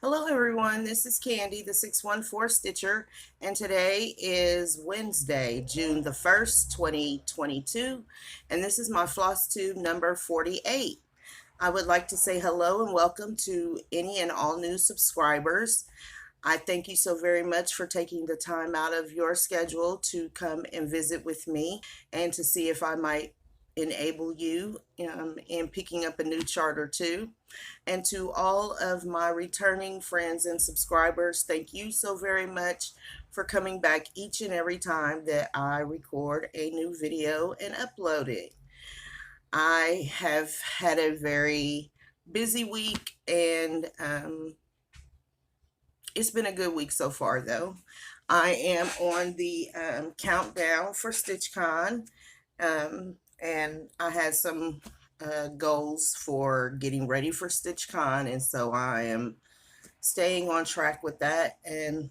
Hello everyone, this is Candy, the 614 Stitcher, and today is Wednesday, June the 1st, 2022, and this is my floss tube number 48. I would like to say hello and welcome to any and all new subscribers. I thank you so very much for taking the time out of your schedule to come and visit with me and to see if I might enable you in picking up a new chart or two. And to all of my returning friends and subscribers, thank you so very much for coming back each and every time that I record a new video and upload it. I have had a very busy week and it's been a good week so far, though. I am on the countdown for StitchCon, and I had some goals for getting ready for StitchCon, and so I am staying on track with that. And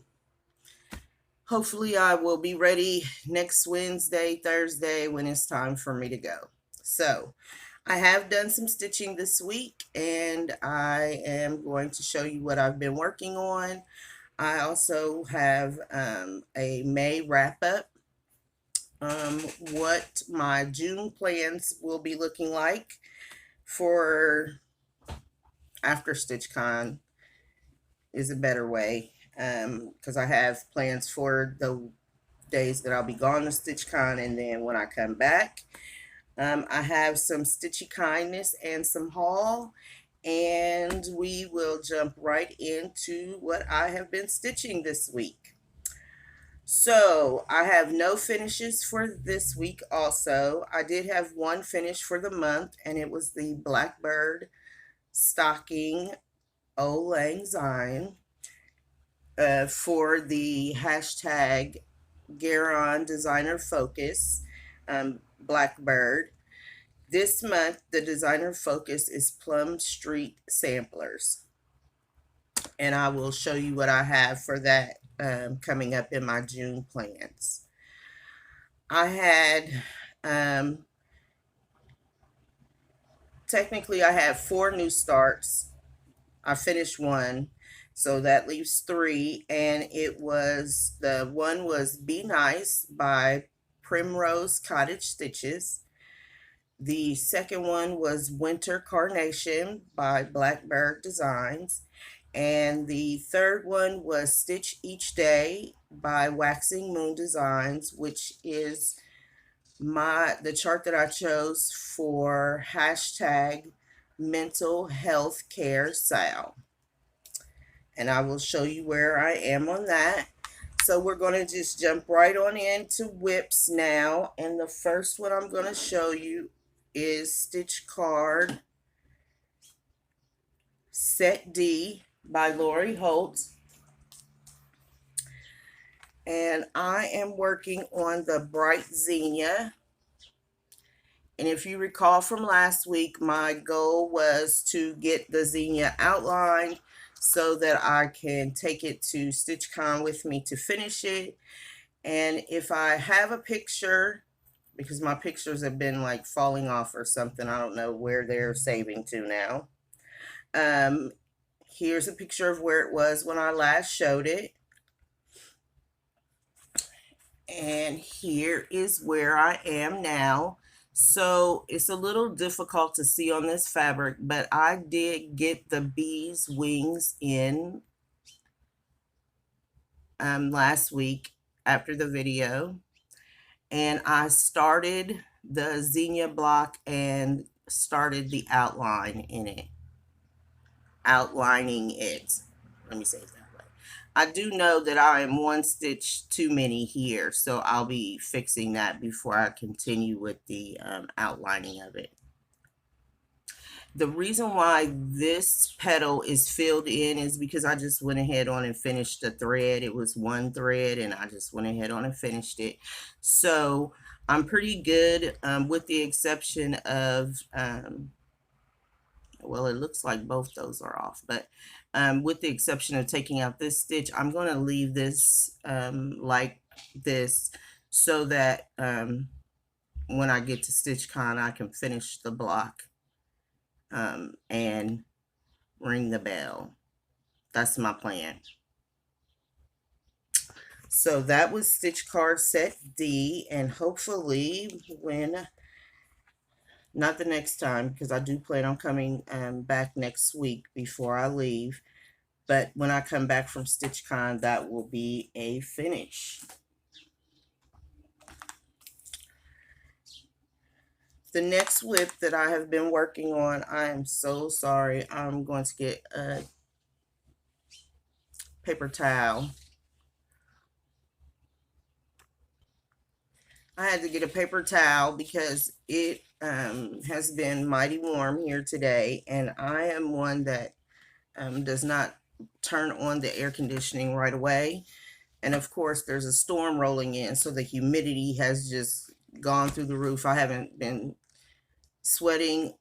hopefully, I will be ready next Wednesday, Thursday when it's time for me to go. So, I have done some stitching this week, and I am going to show you what I've been working on. I also have a May wrap up, what my June plans will be looking like for after StitchCon is a better way, because I have plans for the days that I'll be gone to StitchCon and then when I come back. I have some Stitchy kindness and some haul, and we will jump right into what I have been stitching this week. So I have no finishes for this week also. I did have one finish for the month, and it was the Blackbird Stocking Old Lang Syne for the hashtag Garon Designer Focus Blackbird. This month, the designer focus is Plum Street Samplers, and I will show you what I have for that coming up in my June plans. I had technically I had four new starts. I finished one, so that leaves three, and it was the one was Be Nice by Primrose Cottage Stitches. The second one was Winter Carnation by Blackbird Designs. And the third one was Stitch Each Day by Waxing Moon Designs, which is the chart that I chose for hashtag mental health care Sal. And I will show you where I am on that. So we're going to just jump right on into whips now. And the first one I'm going to show you is Stitch Card Set D by Lori Holt. And I am working on the Bright Zinnia. And if you recall from last week, my goal was to get the zinnia outlined so that I can take it to StitchCon with me to finish it. And if I have a picture, because my pictures have been like falling off or something, I don't know where they're saving to now. Here's a picture of where it was when I last showed it. And here is where I am now. So it's a little difficult to see on this fabric, but I did get the bee's wings in last week after the video. And I started the zinnia block and started the outline in it. Outlining it. Let me say it that way. I do know that I am one stitch too many here, so I'll be fixing that before I continue with the outlining of it. The reason why this petal is filled in is because I just went ahead on and finished the thread. It was one thread and I just went ahead on and finished it. So I'm pretty good with the exception of, well, it looks like both those are off, but with the exception of taking out this stitch, I'm going to leave this like this so that when I get to StitchCon, I can finish the block and ring the bell. That's my plan. So that was Stitch Card Set D, and hopefully when, not the next time, because I do plan on coming back next week before I leave, but when I come back from StitchCon, that will be a finish. The next whip that I have been working on, I am so sorry. I'm going to get a paper towel. I had to get a paper towel because it has been mighty warm here today, and I am one that does not turn on the air conditioning right away. And of course, there's a storm rolling in, so the humidity has just gone through the roof. I haven't been sweating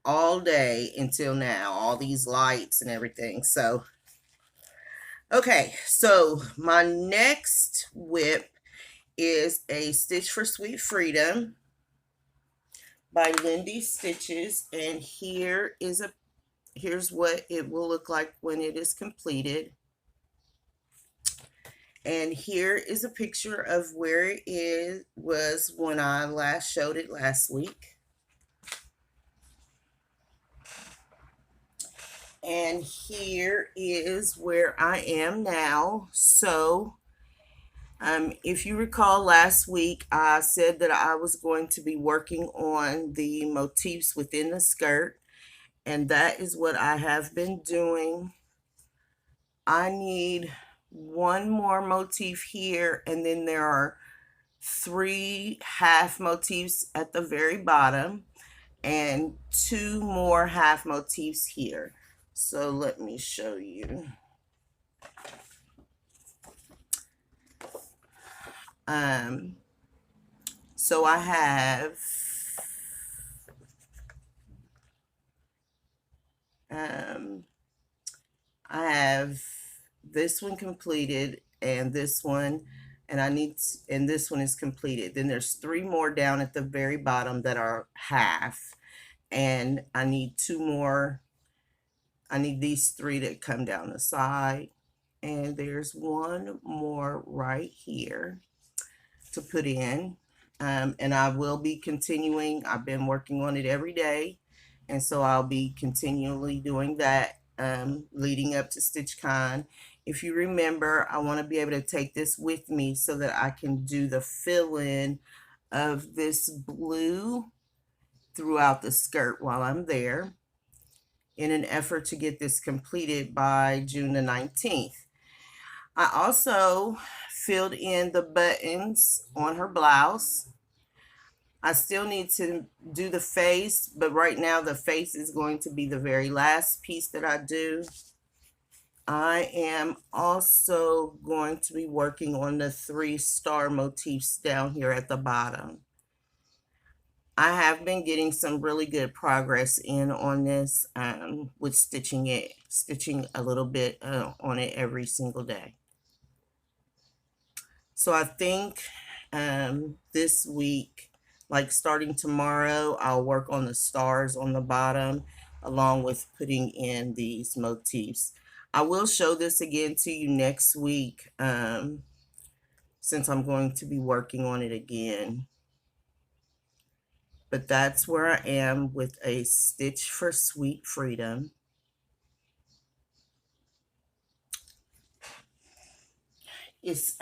all day until now, all these lights and everything. So, okay, so my next whip is a Stitch for Sweet Freedom by Lindy Stitches, and here's what it will look like when it is completed. And here is a picture of where it was when I last showed it last week. And here is where I am now. So, if you recall last week, I said that I was going to be working on the motifs within the skirt. And that is what I have been doing. I need one more motif here, and then there are 3 half motifs at the very bottom and 2 more half motifs here. So let me show you. So I have this one completed, and this one, and and this one is completed. Then there's 3 more down at the very bottom that are half, and I need 2 more. I need these 3 that come down the side, and there's 1 more right here to put in. And I will be continuing. I've been working on it every day, and so I'll be continually doing that leading up to StitchCon. If you remember, I want to be able to take this with me so that I can do the fill-in of this blue throughout the skirt while I'm there, in an effort to get this completed by June the 19th. I also filled in the buttons on her blouse. I still need to do the face, but right now the face is going to be the very last piece that I do. I am also going to be working on the 3 star motifs down here at the bottom. I have been getting some really good progress in on this with stitching a little bit on it every single day. So I think this week, like starting tomorrow, I'll work on the stars on the bottom along with putting in these motifs. I will show this again to you next week since I'm going to be working on it again. But that's where I am with a Stitch for Sweet Freedom. It's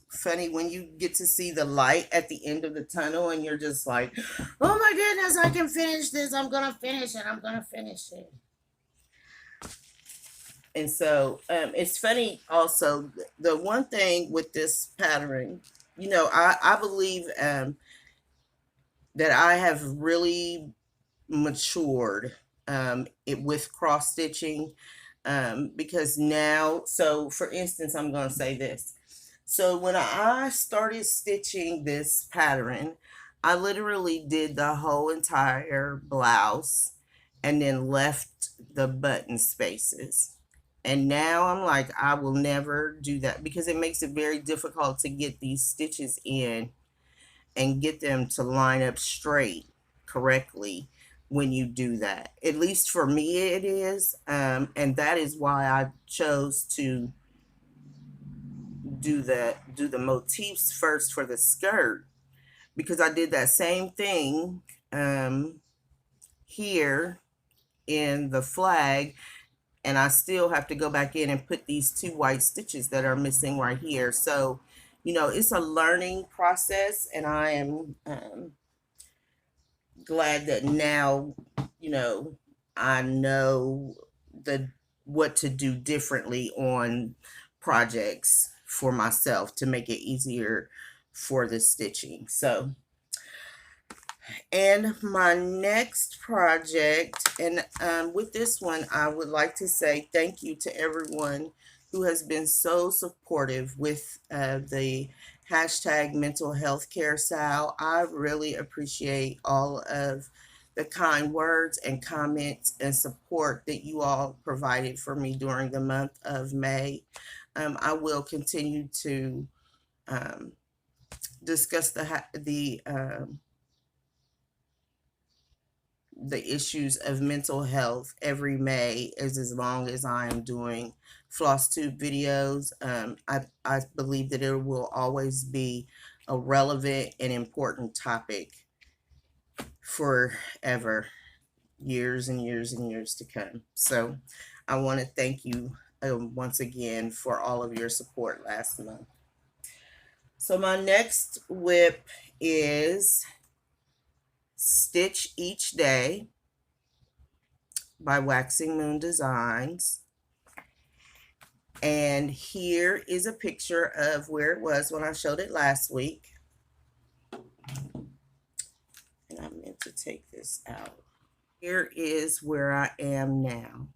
funny when you get to see the light at the end of the tunnel and you're just like, oh my goodness, I can finish this. I'm going to finish it. I'm going to finish it. And so it's funny also, the one thing with this pattern, you know, I believe that I have really matured with cross stitching because now, so for instance, I'm going to say this. So when I started stitching this pattern, I literally did the whole entire blouse and then left the button spaces. And now I'm like, I will never do that because it makes it very difficult to get these stitches in and get them to line up straight correctly when you do that. At least for me it is. And that is why I chose to do the motifs first for the skirt, because I did that same thing here in the flag, and I still have to go back in and put these 2 white stitches that are missing right here. So, it's a learning process, and I am glad that now, I know what to do differently on projects for myself to make it easier for the stitching. So, and my next project, and with this one, I would like to say thank you to everyone who has been so supportive with the hashtag mental health care Sal. I really appreciate all of the kind words and comments and support that you all provided for me during the month of May. I will continue to discuss the issues of mental health every May, as long as I am doing Flosstube videos. I believe that it will always be a relevant and important topic forever, years and years and years to come. So I want to thank you once again for all of your support last month. So my next whip is Stitch Each Day by Waxing Moon Designs. And here is a picture of where it was when I showed it last week. And I meant to take this out. Here is where I am now.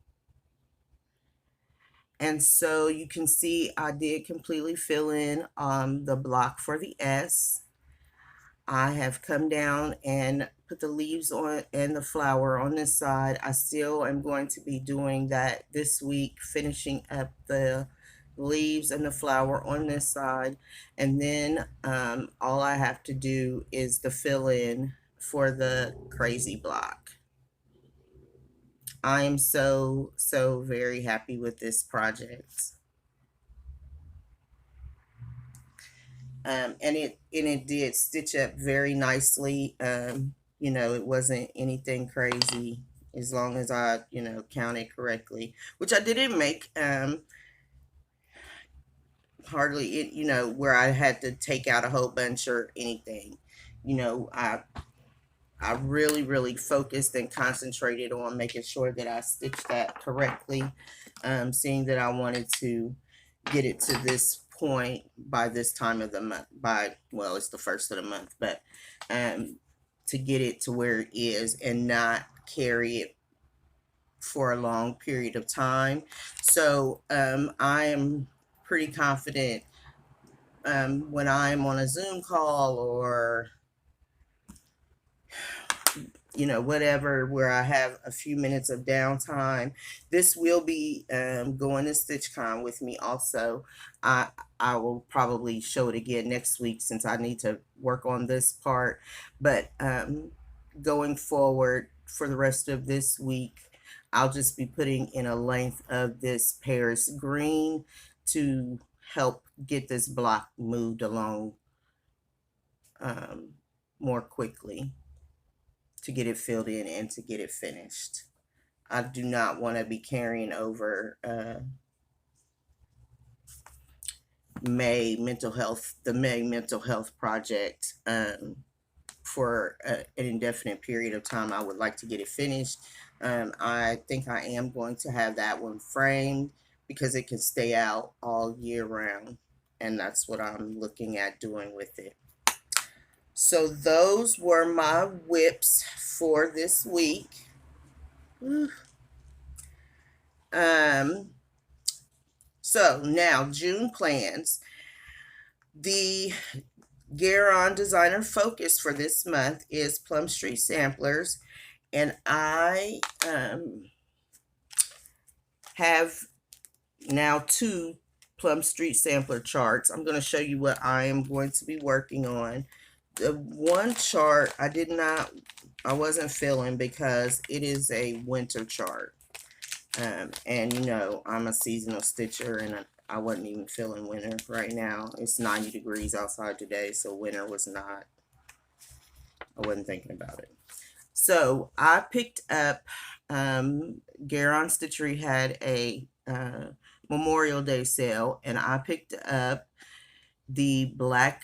And so you can see I did completely fill in the block for the S. I have come down and put the leaves on and the flower on this side. I still am going to be doing that this week, finishing up the leaves and the flower on this side. And then all I have to do is the fill in for the crazy block. I am so very happy with this project. And it did stitch up very nicely. It wasn't anything crazy, as long as I, counted correctly, which I didn't make hardly it, where I had to take out a whole bunch or anything. I really focused and concentrated on making sure that I stitched that correctly, seeing that I wanted to get it to this point by this time of the month. Well, it's the first of the month, but to get it to where it is and not carry it for a long period of time. So I am pretty confident when I'm on a Zoom call or whatever, where I have a few minutes of downtime. This will be going to StitchCon with me also. I will probably show it again next week, since I need to work on this part. But going forward for the rest of this week, I'll just be putting in a length of this Paris green to help get this block moved along more quickly, to get it filled in and to get it finished. I do not want to be carrying over the May mental health project for an indefinite period of time. I would like to get it finished. I think I am going to have that one framed, because it can stay out all year round, and that's what I'm looking at doing with it. So those were my whips for this week. So now June plans. The Garon designer focus for this month is Plum Street Samplers, and I have now 2 Plum Street sampler charts. I'm going to show you what I am going to be working on The one chart I wasn't feeling because it is a winter chart. And you know, I'm a seasonal stitcher and I wasn't even feeling winter right now. It's 90 degrees outside today, so winter was not, I wasn't thinking about it. So I picked up, Garon Stitchery had a Memorial Day sale, and I picked up the Black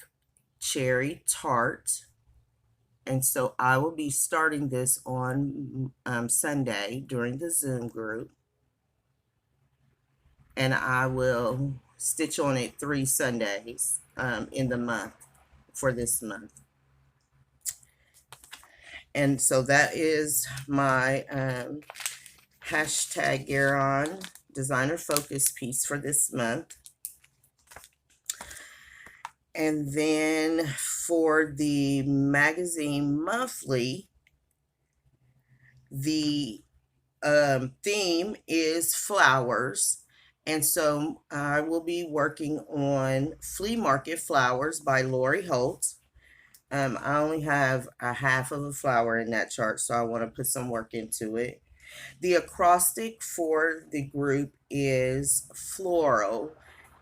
Cherry Tart. And so I will be starting this on Sunday during the Zoom group. And I will stitch on it 3 Sundays in the month for this month. And so that is my hashtag Garon designer focus piece for this month. And then for the magazine monthly, the theme is flowers. And so I will be working on Flea Market Flowers by Lori Holt. I only have a half of a flower in that chart, so I want to put some work into it. The acrostic for the group is floral,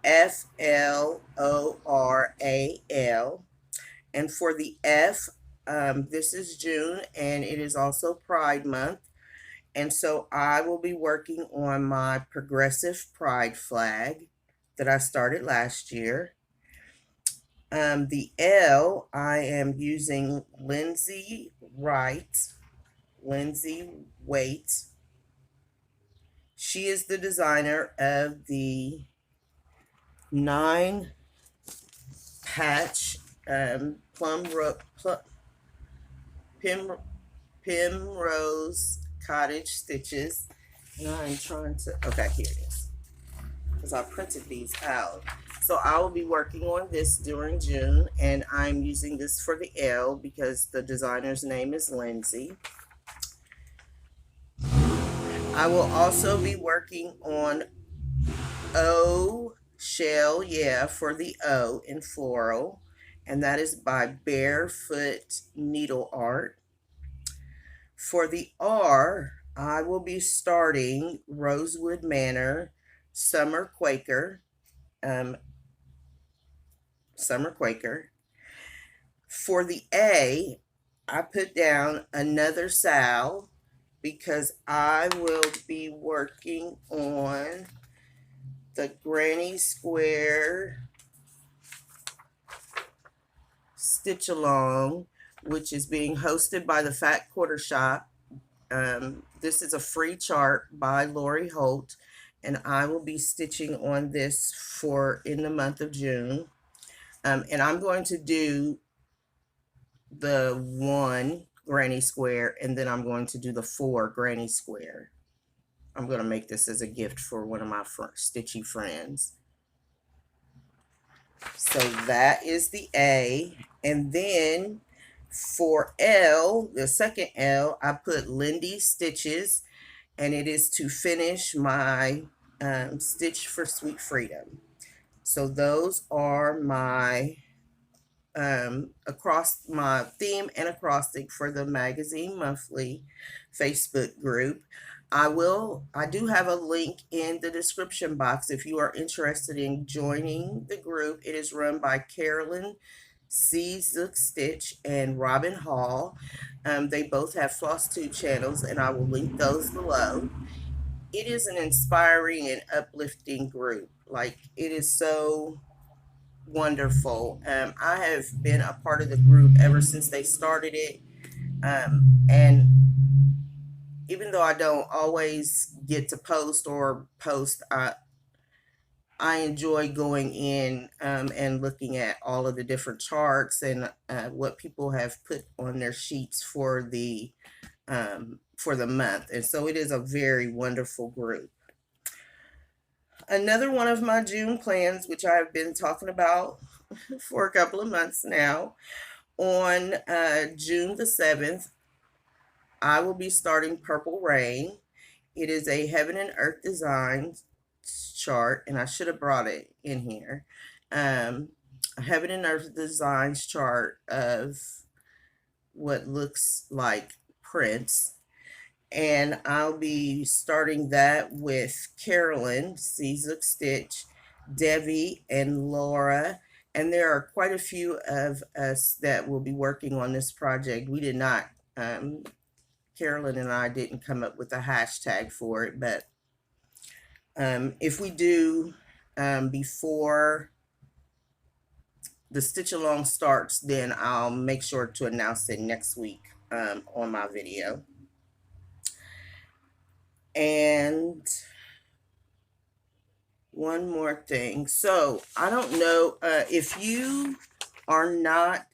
Floral. And for the F, this is June, and it is also Pride Month. And so I will be working on my progressive pride flag that I started last year. The L, I am using Lindsey Waite. She is the designer of the 9 patch Primrose Cottage stitches. And I'm trying to, okay, here it is, because I printed these out. So I will be working on this during June, and I'm using this for the L because the designer's name is Lindsey. I will also be working on O Shell, yeah, for the O in floral, and that is by Barefoot Needle Art. For the R, I will be starting Rosewood Manor Summer Quaker. Summer Quaker. For the A, I put down Another Sal because I will be working on the Granny Square Stitch Along, which is being hosted by the Fat Quarter Shop. This is a free chart by Lori Holt, and I will be stitching on this for in the month of June. And I'm going to do the 1 Granny Square, and then I'm going to do the 4 Granny Square. I'm going to make this as a gift for one of my stitchy friends. So that is the A. And then for L, the second L, I put Lindy Stitches, and it is to finish my Stitch for Sweet Freedom. So those are my across my theme and acrostic for the magazine monthly Facebook group. I do have a link in the description box if you are interested in joining the group. It is run by Carolyn C. Zook Stitch and Robin Hall. They both have Flosstube channels, and I will link those below. It is an inspiring and uplifting group. Like, it is so wonderful. I have been a part of the group ever since they started it. And even though I don't always get to post, I enjoy going in and looking at all of the different charts and what people have put on their sheets for the month. And so it is a very wonderful group. Another one of my June plans, which I have been talking about for a couple of months now, on June the 7th, I will be starting Purple Rain. It is a Heaven and Earth Design chart, and I should have brought it in here. Heaven and Earth Designs chart of what looks like prints. And I'll be starting that with Carolyn, Caesar Stitch, Debbie, and Laura. And there are quite a few of us that will be working on this project. We did not, Carolyn and I didn't come up with a hashtag for it, but if we do before the stitch along starts, then I'll make sure to announce it next week on my video. And one more thing. So I don't know if you are not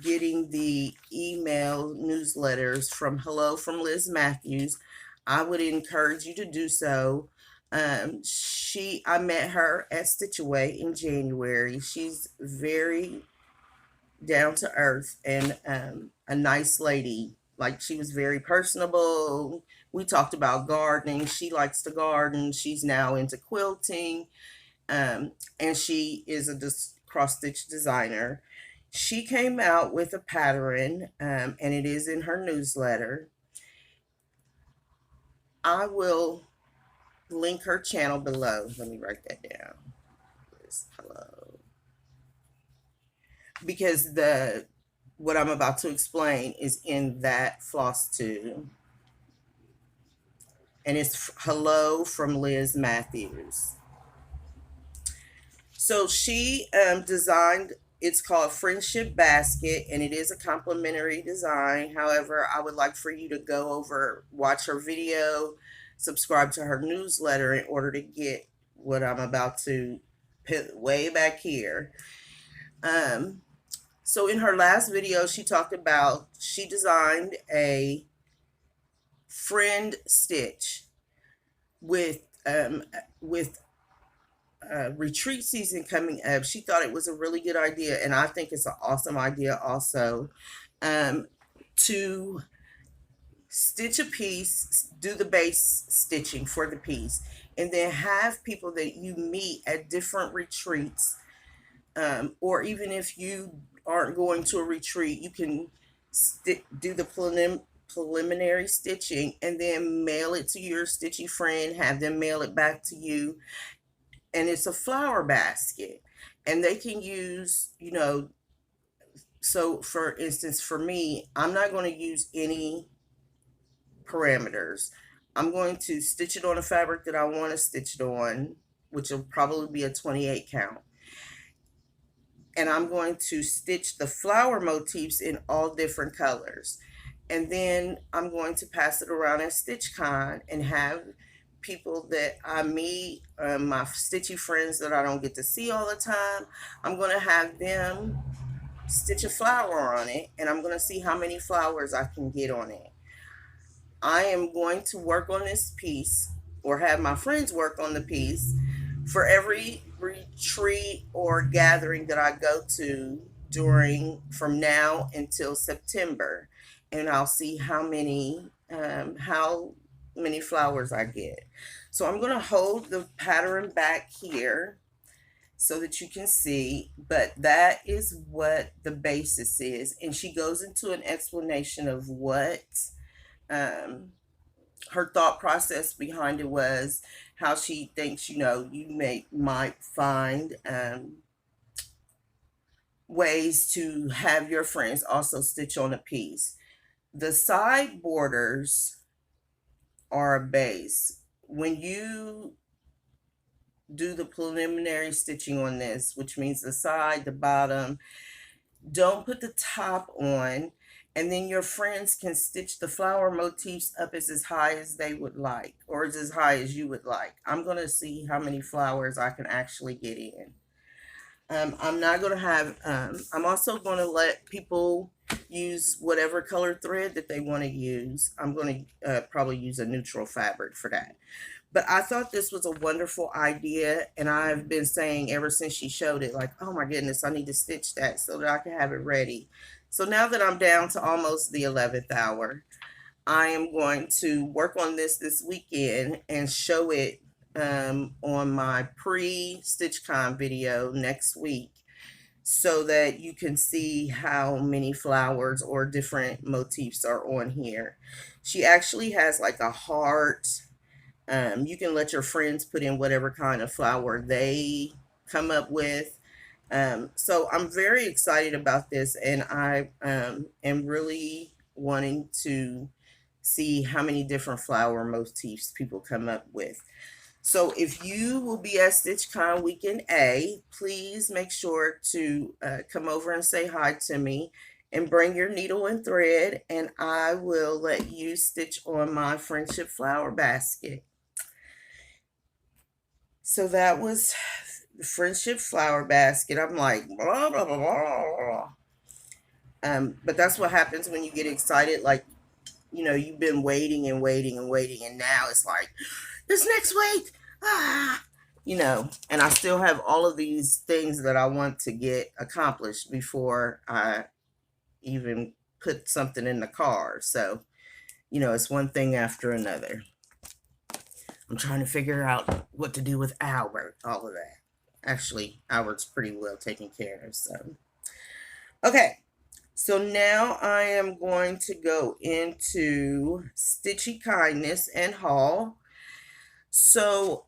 getting the email newsletters from Hello from Liz Matthews, I would encourage you to do so. I met her at Stitch Away in January. She's very down to earth and a nice lady. Like, she was very personable. We talked about gardening. She likes to garden. She's now into quilting, and she is a cross stitch designer. She came out with a pattern, and it is in her newsletter. I will link her channel below. Let me write that down. Hello. Because what I'm about to explain is in that Flosstube. And it's Hello from Liz Matthews. So she designed, it's called Friendship Basket, and it is a complimentary design. However, I would like for you to go over, watch her video, subscribe to her newsletter in order to get what I'm about to put way back here. So in her last video, she talked about, she designed a friend stitch with retreat season coming up. She thought it was a really good idea, and I think it's an awesome idea also, to stitch a piece, do the base stitching for the piece, and then have people that you meet at different retreats, or even if you aren't going to a retreat, you can do the preliminary stitching and then mail it to your stitchy friend, have them mail it back to you. And it's a flower basket, and they can use, so for instance, for me, I'm not going to use any parameters. I'm going to stitch it on a fabric that I want to stitch it on, which will probably be a 28 count. And I'm going to stitch the flower motifs in all different colors. And then I'm going to pass it around at StitchCon and have people that I meet, my stitchy friends that I don't get to see all the time, I'm going to have them stitch a flower on it, and I'm going to see how many flowers I can get on it. I am going to work on this piece, or have my friends work on the piece, for every retreat or gathering that I go to from now until September, and I'll see how many flowers I get. So I'm going to hold the pattern back here so that you can see, but that is what the basis is. And she goes into an explanation of what her thought process behind it was, how she thinks, you might find ways to have your friends also stitch on a piece. The side borders are a base. When you do the preliminary stitching on this, which means the side, the bottom, don't put the top on, and then your friends can stitch the flower motifs up as high as they would like, or as high as you would like. I'm going to see how many flowers I can actually get in. I'm not going to have, I'm also going to let people use whatever color thread that they want to use. I'm going to probably use a neutral fabric for that. But I thought this was a wonderful idea, and I've been saying ever since she showed it, like, oh my goodness, I need to stitch that so that I can have it ready. So now that I'm down to almost the 11th hour, I am going to work on this weekend and show it on my pre-StitchCon video next week. so that you can see how many flowers or different motifs are on here. She actually has like a heart. You can let your friends put in whatever kind of flower they come up with. So I'm very excited about this, and I am really wanting to see how many different flower motifs people come up with. So if you will be at StitchCon Weekend A, please make sure to come over and say hi to me and bring your needle and thread, and I will let you stitch on my friendship flower basket. So that was the friendship flower basket. I'm like, blah, blah, blah, blah. But that's what happens when you get excited. Like, you've been waiting and waiting and waiting, and now it's like, this next week. And I still have all of these things that I want to get accomplished before I even put something in the car. So, it's one thing after another. I'm trying to figure out what to do with Albert, all of that. Actually, Albert's pretty well taken care of, so. Okay, so now I am going to go into Stitchy Kindness and Haul. So,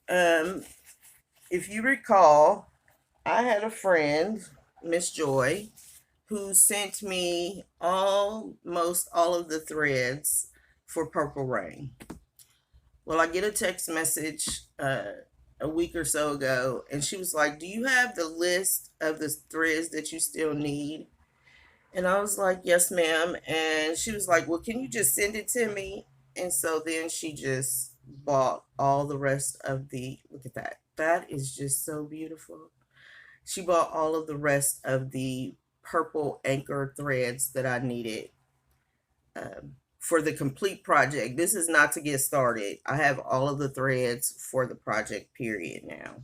if you recall, I had a friend, Miss Joy, who sent me almost all of the threads for Purple Rain. Well, I get a text message a week or so ago, and she was like, do you have the list of the threads that you still need? And I was like, yes, ma'am. And she was like, well, can you just send it to me? And so then she just bought all the rest of look at that. That is just so beautiful. She bought all of the rest of the purple anchor threads that I needed for the complete project. This is not to get started. I have all of the threads for the project period now.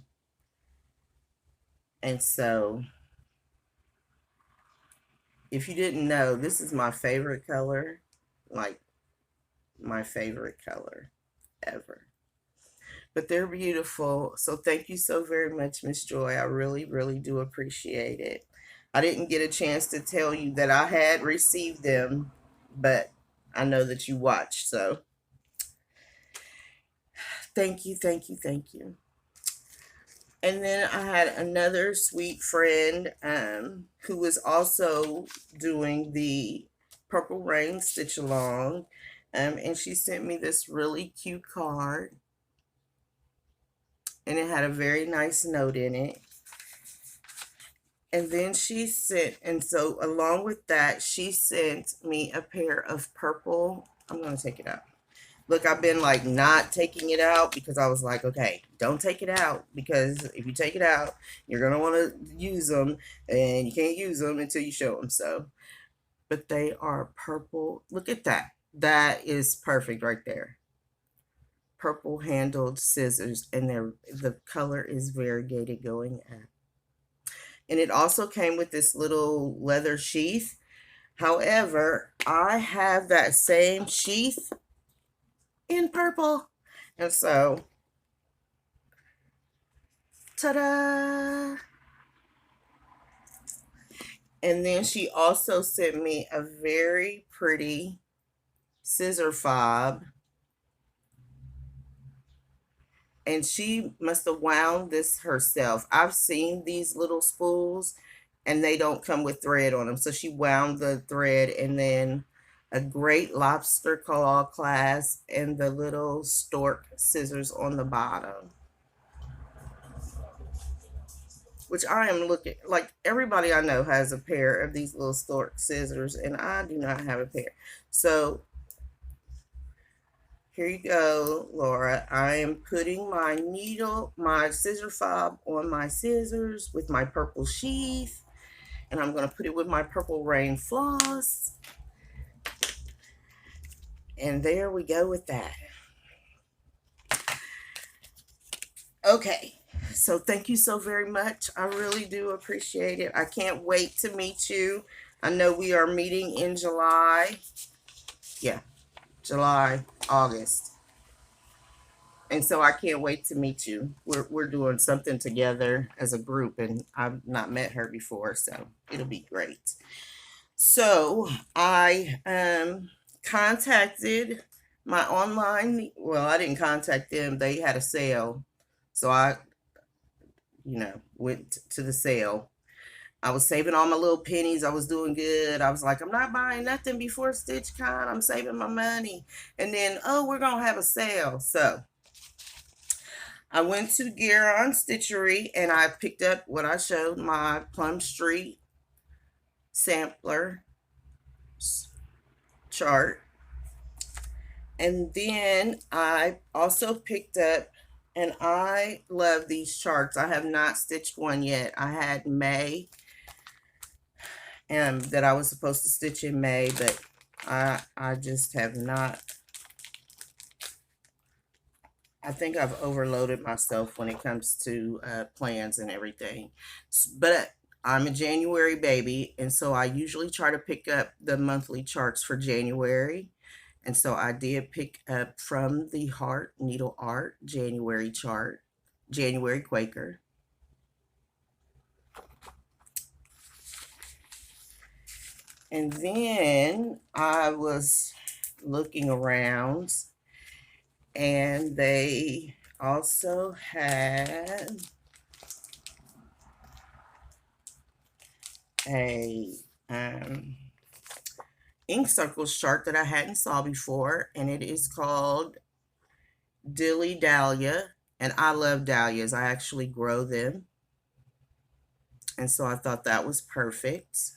And so, if you didn't know, this is my favorite color. Like, my favorite color ever. But they're beautiful. So thank you so very much, Miss Joy. I really, really do appreciate it. I didn't get a chance to tell you that I had received them, but I know that you watched. So thank you, thank you, thank you. And then I had another sweet friend who was also doing the Purple Rain Stitch Along. And she sent me this really cute card. And it had a very nice note in it. And then she sent, and so along with that, she sent me a pair of purple. I'm going to take it out. Look, I've been like not taking it out because I was like, okay, don't take it out, because if you take it out, you're going to want to use them, and you can't use them until you show them. So, but they are purple. Look at that. That is perfect right there. Purple handled scissors, and the color is variegated going up. And it also came with this little leather sheath. However, I have that same sheath in purple. And so, ta-da! And then she also sent me a very pretty scissor fob. And she must have wound this herself. I've seen these little spools and they don't come with thread on them. So she wound the thread, and then a great lobster claw clasp and the little stork scissors on the bottom. Which I am looking, like everybody I know has a pair of these little stork scissors, and I do not have a pair. So here you go, Laura. I am putting my scissor fob on my scissors with my purple sheath. And I'm going to put it with my Purple Rain floss. And there we go with that. Okay. So thank you so very much. I really do appreciate it. I can't wait to meet you. I know we are meeting in July. Yeah. July, August. And so I can't wait to meet you. We're doing something together as a group, and I've not met her before, so it'll be great. So I contacted my online, well, I didn't contact them. They had a sale. So I, went to the sale. I was saving all my little pennies. I was doing good. I was like, I'm not buying nothing before StitchCon. I'm saving my money. And then, oh, we're going to have a sale. So I went to Garon Stitchery and I picked up what I showed, my Plum Street sampler chart. And then I also picked up, and I love these charts. I have not stitched one yet. I had May, and that I was supposed to stitch in May, but I just have not. I think I've overloaded myself when it comes to plans and everything. But I'm a January baby, and so I usually try to pick up the monthly charts for January. And so I did pick up from the Heart Needle Art January chart, January Quaker. And then I was looking around, and they also had a ink circles chart that I hadn't saw before, and it is called Dilly Dahlia, and I love dahlias. I actually grow them, and so I thought that was perfect.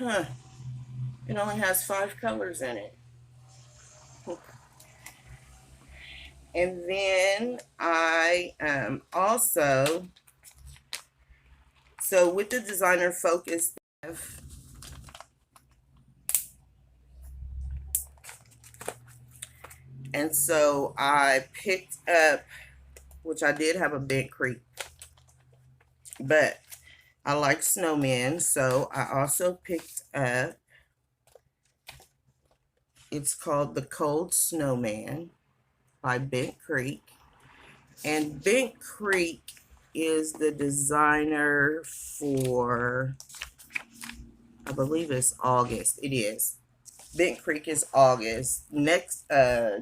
It only has 5 colors in it. And then I also, so with the designer focus, and so I picked up, which I did have a Bent Creek, but I like snowmen, so I also picked up, it's called The Cold Snowman by Bent Creek. And Bent Creek is the designer for, I believe it's August. It is. Bent Creek is August. Next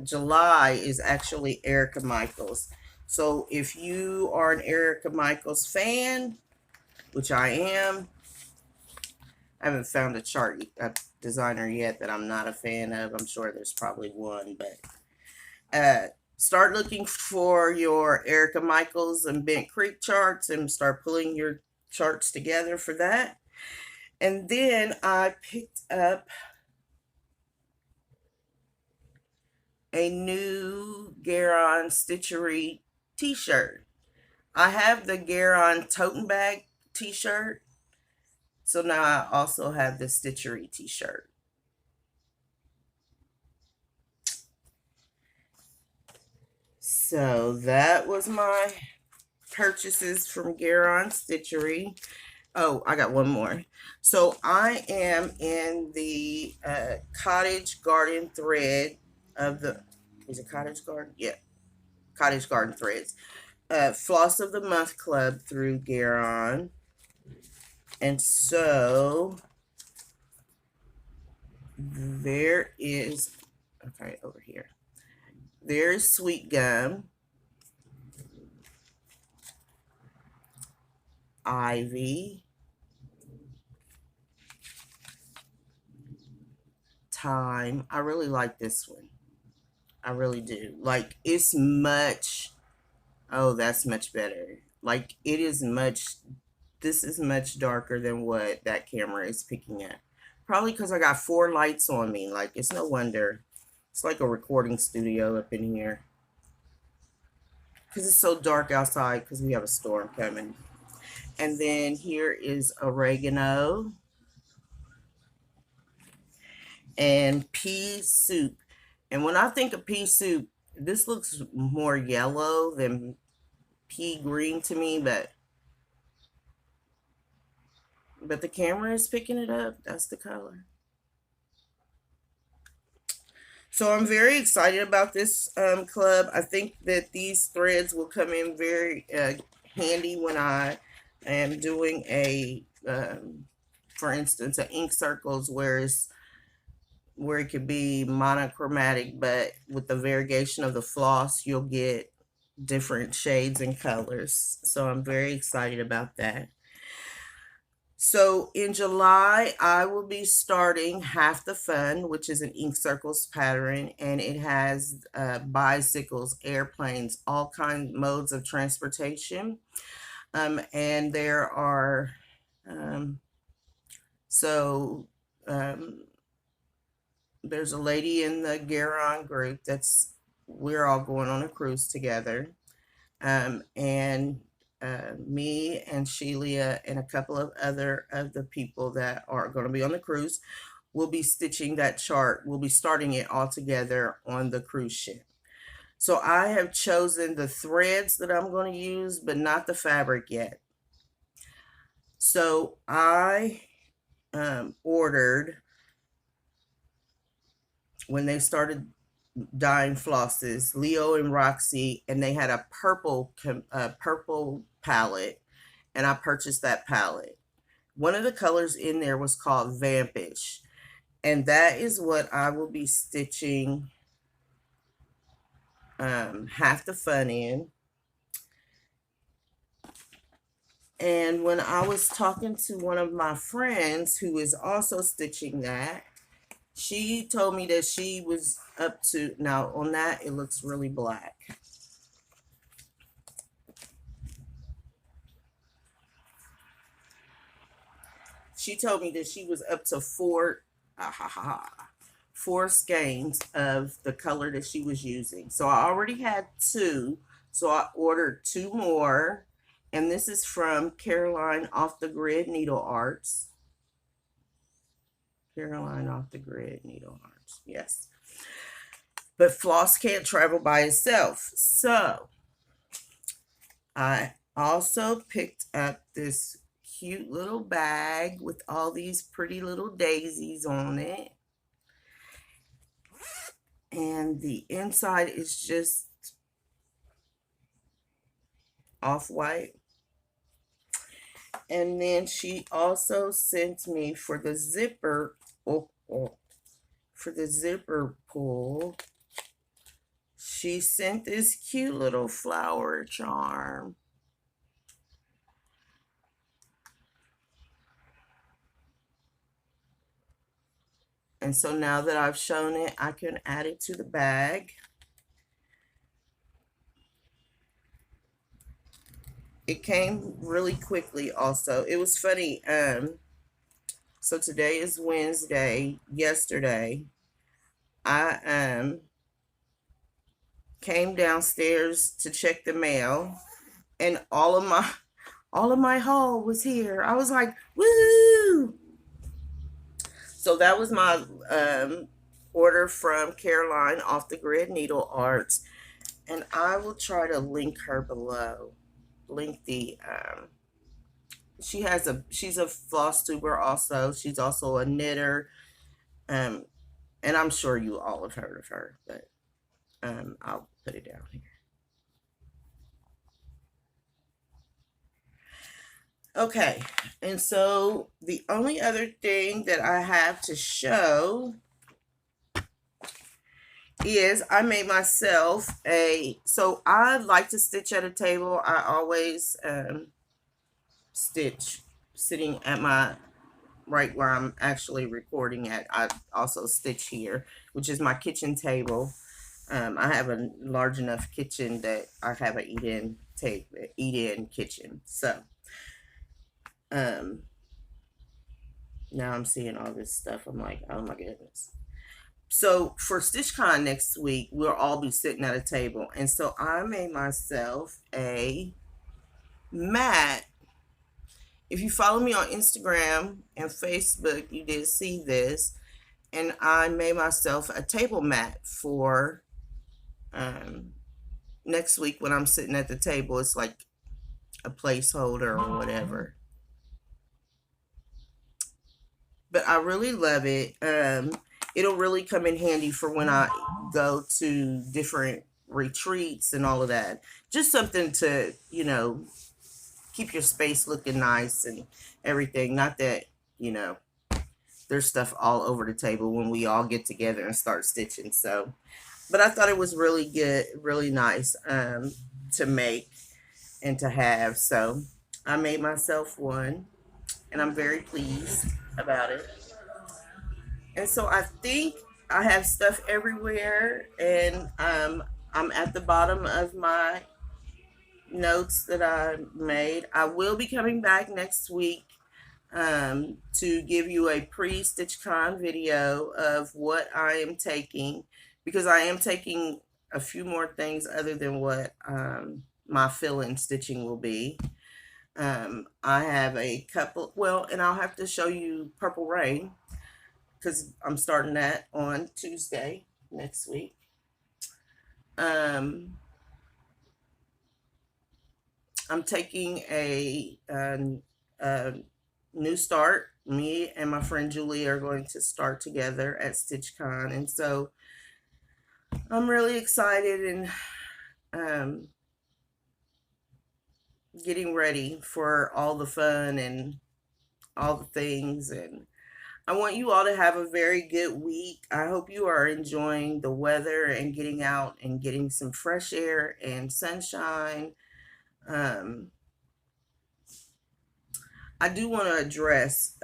July is actually Erica Michaels. So if you are an Erica Michaels fan, which I am, I haven't found a designer yet that I'm not a fan of. I'm sure there's probably one, but start looking for your Erica Michaels and Bent Creek charts and start pulling your charts together for that. And then I picked up a new Garon Stitchery t-shirt. I have the Garon tote bag t-shirt, so now I also have the Stitchery t-shirt. So that was my purchases from Garon Stitchery. Oh, I got one more. So I am in the Cottage Garden thread of the, is it Cottage Garden? Yeah, Cottage Garden threads. Floss of the Month Club through Garon. And so there is, okay, over here. There's Sweet Gum, Ivy, Time. I really like this one. I really do. Like, it's much, oh, that's much better. Like, it is much, this is much darker than what that camera is picking up. Probably because I got 4 lights on me. Like, it's no wonder. It's like a recording studio up in here. Because it's so dark outside because we have a storm coming. And then here is oregano and pea soup. And when I think of pea soup, this looks more yellow than pea green to me, but the camera is picking it up. That's the color. So I'm very excited about this club. I think that these threads will come in very handy when I am doing for instance, an ink circles, where it could be monochromatic, but with the variegation of the floss, you'll get different shades and colors. So I'm very excited about that. So in July, I will be starting Half the Fun, which is an ink circles pattern, and it has bicycles, airplanes, all kinds modes of transportation. And there are um, so um, there's a lady in the Garon group we're all going on a cruise together. And me and Shelia and a couple of other of the people that are going to be on the cruise will be stitching that chart. We'll be starting it all together on the cruise ship. So I have chosen the threads that I'm going to use, but not the fabric yet. So I ordered, when they started dyeing flosses, Leo and Roxy, and they had a purple palette, and I purchased that palette. One of the colors in there was called Vampish, and that is what I will be stitching Half the Fun in. And when I was talking to one of my friends who is also stitching that, she told me that she was up to, now on that, it looks really black. She told me that she was up to four skeins of the color that she was using. So I already had two, so I ordered two more. And this is from Caroline Off the Grid Needle Arts. Caroline Off the Grid Needle Arts, yes. But floss can't travel by itself. So I also picked up this cute little bag with all these pretty little daisies on it. And the inside is just off-white. And then she also sent me for the zipper, for the zipper pull, she sent this cute little flower charm. And so now that I've shown it, I can add it to the bag. It came really quickly also. It was funny. So today is Wednesday. Yesterday, I came downstairs to check the mail, and all of my haul was here. I was like, woo! So that was my order from Caroline Off the Grid Needle Arts, and I will try to link her below. Link the she's a floss tuber also. She's also a knitter, and I'm sure you all have heard of her, but I'll put it down here. Okay, and so the only other thing that I have to show is I made myself so I like to stitch at a table. I always stitch sitting at my right where I'm actually recording at. I also stitch here, which is my kitchen table. I have a large enough kitchen that I have an eat-in kitchen. So now I'm seeing all this stuff. I'm like, oh my goodness. So for StitchCon next week, we'll all be sitting at a table. And so I made myself a mat. If you follow me on Instagram and Facebook, you did see this. And I made myself a table mat for next week when I'm sitting at the table. It's like a placeholder or whatever. But I really love it. it'll really come in handy for when I go to different retreats and all of that. Just something to, keep your space looking nice and everything. Not that, you know, there's stuff all over the table when we all get together and start stitching. So, but I thought it was really good, really nice to make and to have. So I made myself one and I'm very pleased about it. And so I think I have stuff everywhere, and I'm at the bottom of my notes that I made. I will be coming back next week to give you a pre-StitchCon video of what I am taking, because I am taking a few more things other than what my fill-in stitching will be. I have a couple, well, and I'll have to show you Purple Rain because I'm starting that on Tuesday next week. I'm taking a new start. Me and my friend Julie are going to start together at StitchCon, and so I'm really excited and getting ready for all the fun and all the things. And I want you all to have a very good week. I hope you are enjoying the weather and getting out and getting some fresh air and sunshine. I do want to address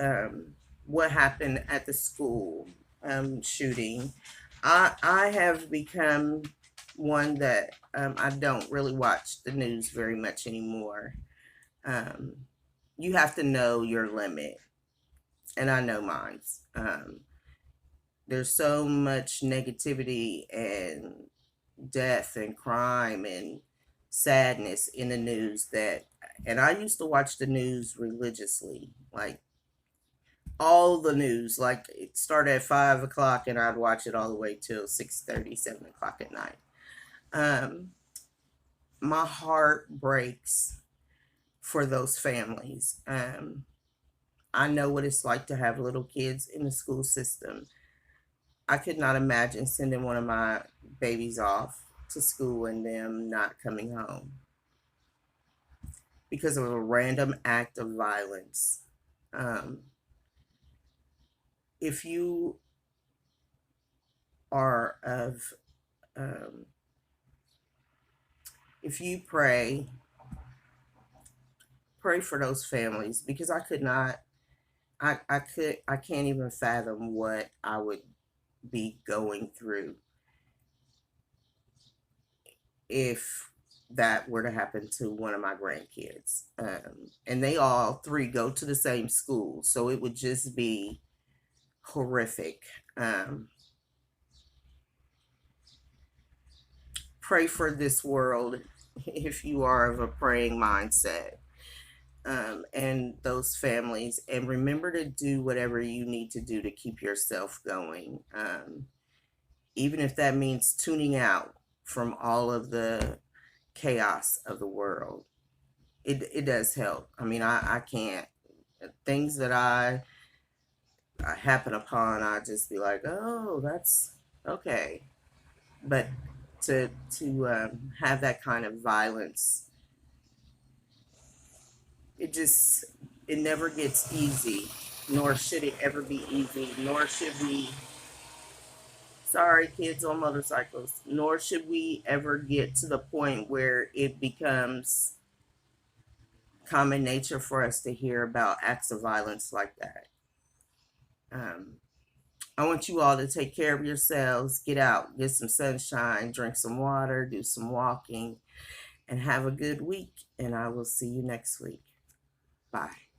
what happened at the school shooting. I have become one that I don't really watch the news very much anymore. You have to know your limit, and I know mine's. There's so much negativity and death and crime and sadness in the news that, and I used to watch the news religiously, like all the news, like it started at 5 o'clock and I'd watch it all the way till 6:30, 7 o'clock at night. My heart breaks for those families. I know what it's like to have little kids in the school system. I could not imagine sending one of my babies off to school and them not coming home because of a random act of violence. If you are of, if you pray for those families, because I could not, I can't even fathom what I would be going through if that were to happen to one of my grandkids. And they all three go to the same school, so it would just be horrific. Pray for this world if you are of a praying mindset, and those families, and remember to do whatever you need to do to keep yourself going, even if that means tuning out from all of the chaos of the world. It does help. I mean, I can't, things that I happen upon, I just be like, oh, that's okay. But to have that kind of violence, it never gets easy, nor should it ever be easy, nor should we, sorry kids on motorcycles, nor should we ever get to the point where it becomes common nature for us to hear about acts of violence like that. I want you all to take care of yourselves, get out, get some sunshine, drink some water, do some walking, and have a good week. And I will see you next week. Bye.